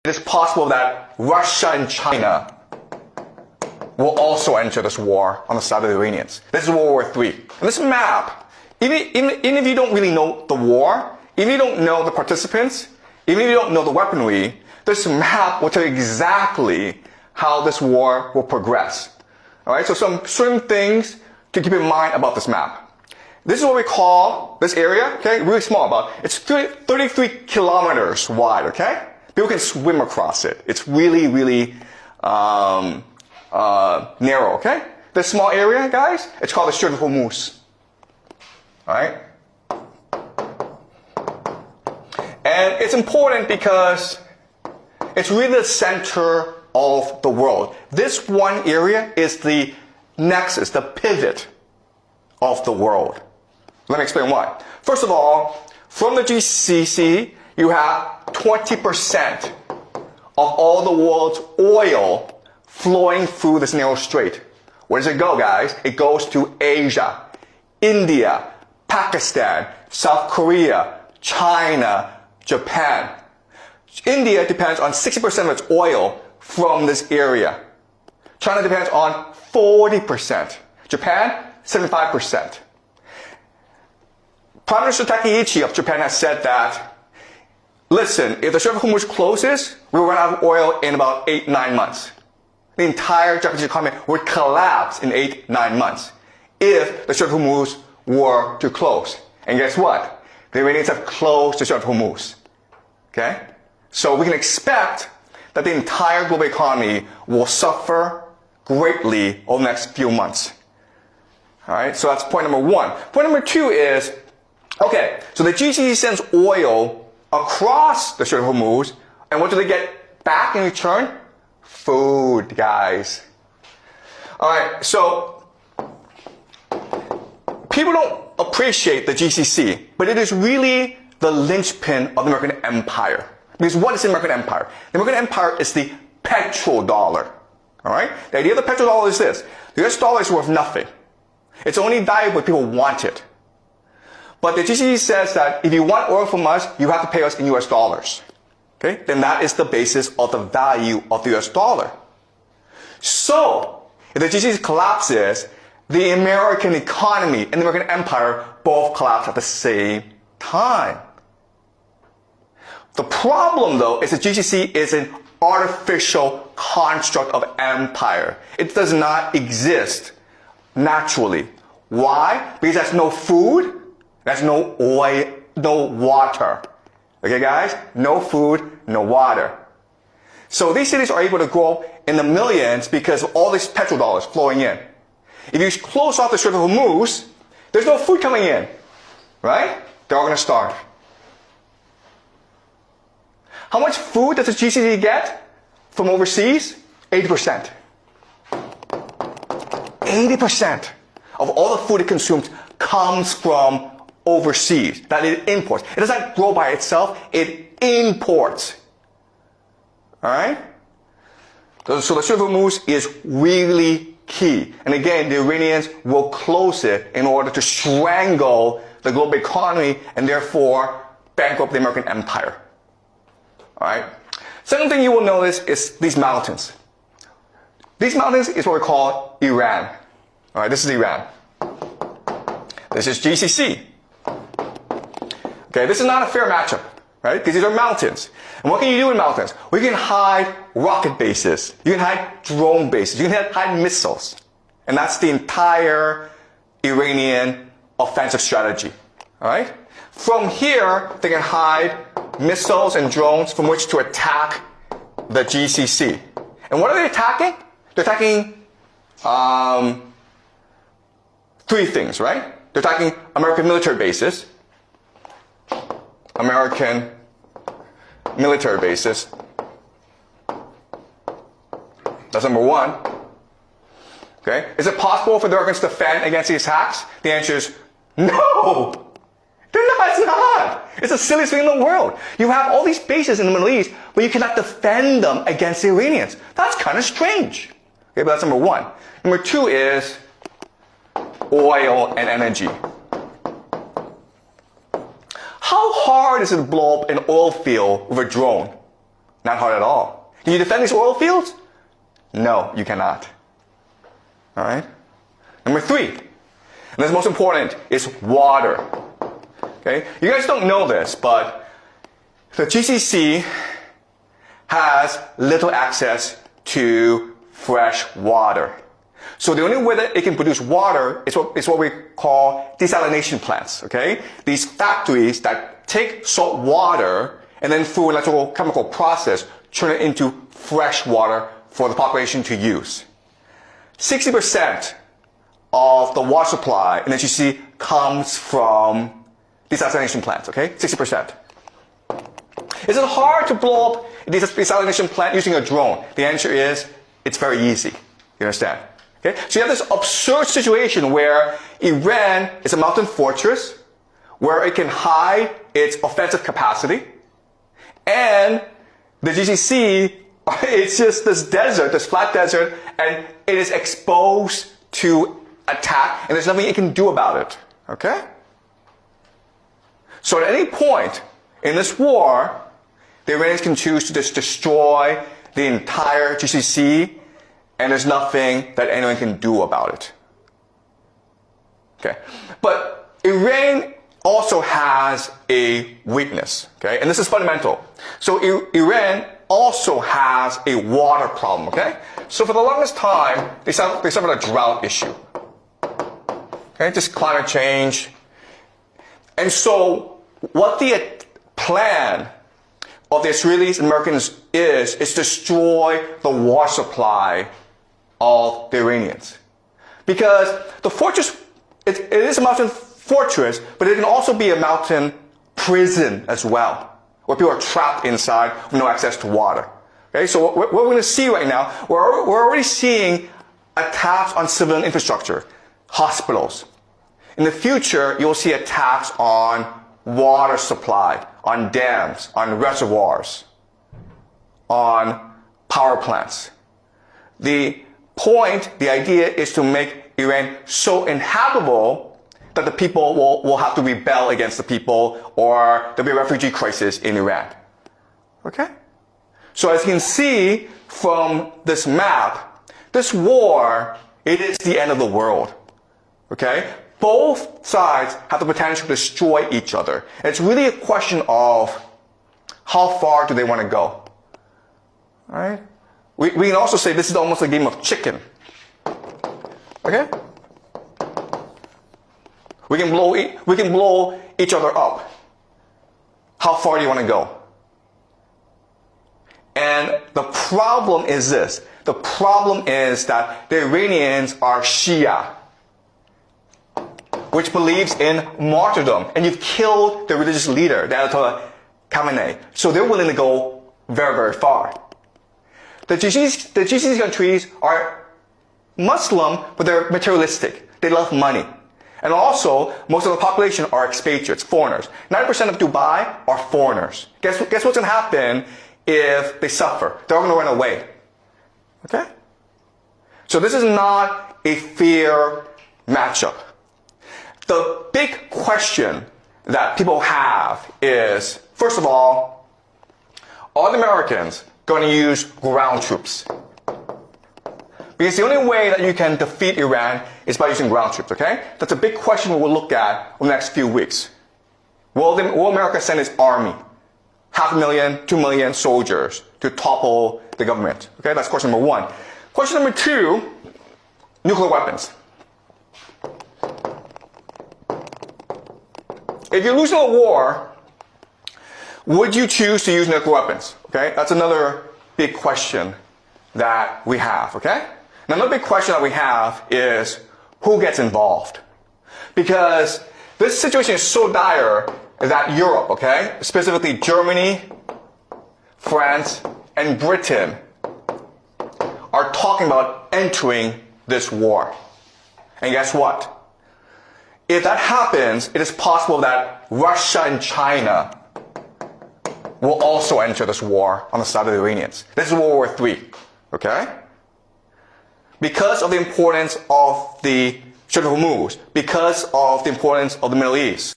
it is possible that Russia and China will also enter this war on the side of the Iranians. This is World War III. And this map, even if you don't really know the war, even if you don't know the participants, even if you don't know the weaponry, this map will tell you exactly how this war will progress. Alright, so some certain things to keep in mind about this map. This is what we call this area, okay, really small, it's 33 kilometers wide, okay? People can swim across it. It's really, really narrow, okay? This small area, guys, it's called the Strait of Hormuz. Alright? And it's important because it's really the center of the world. This one area is the nexus, the pivot of the world. Let me explain why. First of all, from the GCC, you have 20% of all the world's oil flowing through this narrow strait. Where does it go, guys? It goes to Asia, India, Pakistan, South Korea, China, Japan. India depends on 60% of its oil from this area. China depends on 40%. Japan, 75%. Prime Minister Takeichi of Japan has said that, listen, if the Strait of Hormuz closes, we will run out of oil in about 8-9 months. The entire Japanese economy would collapse in 8-9 months if the Strait of Hormuz were to close. And guess what? The Iranians have closed the Strait of Hormuz. Okay? So we can expect that the entire global economy will suffer greatly over the next few months. Alright, so that's point number one. Point number two is, okay, so the GCC sends oil across the Strait of Hormuz, and what do they get back in return? Food, guys. Alright, so people don't appreciate the GCC, but it is really the linchpin of the American empire. Because what is the American empire? The American empire is the petrodollar. Alright? The idea of the petrodollar is this. The US dollar is worth nothing. It's only valuable if people want it. But the GCC says that if you want oil from us, you have to pay us in US dollars. Okay? Then that is the basis of the value of the US dollar. So, if the GCC collapses, the American economy and the American empire both collapse at the same time. The problem, though, is that GCC is an artificial construct of empire. It does not exist naturally. Why? Because there's no food, there's no oil, no water. Okay, guys? No food, no water. So these cities are able to grow in the millions because of all these petrodollars flowing in. If you close off the Strait of Hormuz, there's no food coming in. Right? They're all going to starve. How much food does the GCC get from overseas? 80%. 80% of all the food it consumes comes from overseas, that it imports. It does not grow by itself, it imports. Alright? So the Strait of Hormuz is really key. And again, the Iranians will close it in order to strangle the global economy and therefore bankrupt the American empire. Alright? Second thing you will notice is these mountains. These mountains is what we call Iran. Alright, this is Iran. This is GCC. Okay, this is not a fair matchup, right? Because these are mountains. And what can you do in mountains? Well, you can hide rocket bases. You can hide drone bases. You can hide missiles. And that's the entire Iranian offensive strategy. Alright? From here, they can hide missiles and drones from which to attack the GCC. And what are they attacking? They're attacking three things, right? They're attacking American military bases. American military bases. That's number one. Okay? Is it possible for the Americans to defend against these attacks? The answer is no! It's not! It's the silliest thing in the world. You have all these bases in the Middle East, but you cannot defend them against the Iranians. That's kind of strange. Okay, but that's number one. Number two is oil and energy. How hard is it to blow up an oil field with a drone? Not hard at all. Can you defend these oil fields? No, you cannot. All right? Number 3, and this is most important, is water. Okay? You guys don't know this, but the GCC has little access to fresh water. So the only way that it can produce water is what we call desalination plants. Okay? These factories that take salt water and then through an electrical chemical process turn it into fresh water for the population to use. 60% of the water supply in the GCC comes from desalination plants. Okay? 60%. Is it hard to blow up a desalination plant using a drone? The answer is, it's very easy. You understand? Okay? So you have this absurd situation where Iran is a mountain fortress where it can hide its offensive capacity, and the GCC, it's just this desert, this flat desert, and it is exposed to attack, and there's nothing it can do about it. Okay? So at any point in this war, the Iranians can choose to just destroy the entire GCC, and there's nothing that anyone can do about it. Okay? But Iran also has a weakness, okay? And this is fundamental. So Iran also has a water problem, okay? So for the longest time, they suffered a drought issue. Okay, just climate change. And so what the plan of the Israelis and Americans is destroy the water supply of the Iranians. Because the fortress, it is a mountain fortress, but it can also be a mountain prison as well, where people are trapped inside with no access to water. Okay, so what we're going to see right now, we're already seeing attacks on civilian infrastructure, hospitals. In the future, you'll see attacks on water supply, on dams, on reservoirs, on power plants. The idea is to make Iran so inhabitable that the people will have to rebel against the people, or there'll be a refugee crisis in Iran. Okay? So as you can see from this map, this war, it is the end of the world. Okay? Both sides have the potential to destroy each other. And it's really a question of how far do they want to go. Alright? We can also say this is almost a game of chicken. Okay? We can blow each other up. How far do you want to go? And the problem is this. The problem is that the Iranians are Shia, which believes in martyrdom. And you've killed the religious leader, the Ayatollah Khamenei. So they're willing to go very, very far. The GCC countries are Muslim, but they're materialistic. They love money. And also, most of the population are expatriates, foreigners. 90% of Dubai are foreigners. Guess what's going to happen if they suffer? They're all going to run away. Okay? So this is not a fair matchup. The big question that people have is, first of all, are the Americans going to use ground troops? Because the only way that you can defeat Iran is by using ground troops, okay? That's a big question we'll look at over the next few weeks. Will America send its army, 500,000, 2 million soldiers to topple the government? Okay, that's question number 1. Question number 2, nuclear weapons. If you're losing a war, would you choose to use nuclear weapons? Okay, that's another big question that we have, okay? Now, another big question that we have is who gets involved? Because this situation is so dire that Europe, okay, specifically Germany, France, and Britain are talking about entering this war. And guess what? If that happens, it is possible that Russia and China will also enter this war on the side of the Iranians. This is World War III, okay? Because of the importance of the Strait of Hormuz, because of the importance of the Middle East.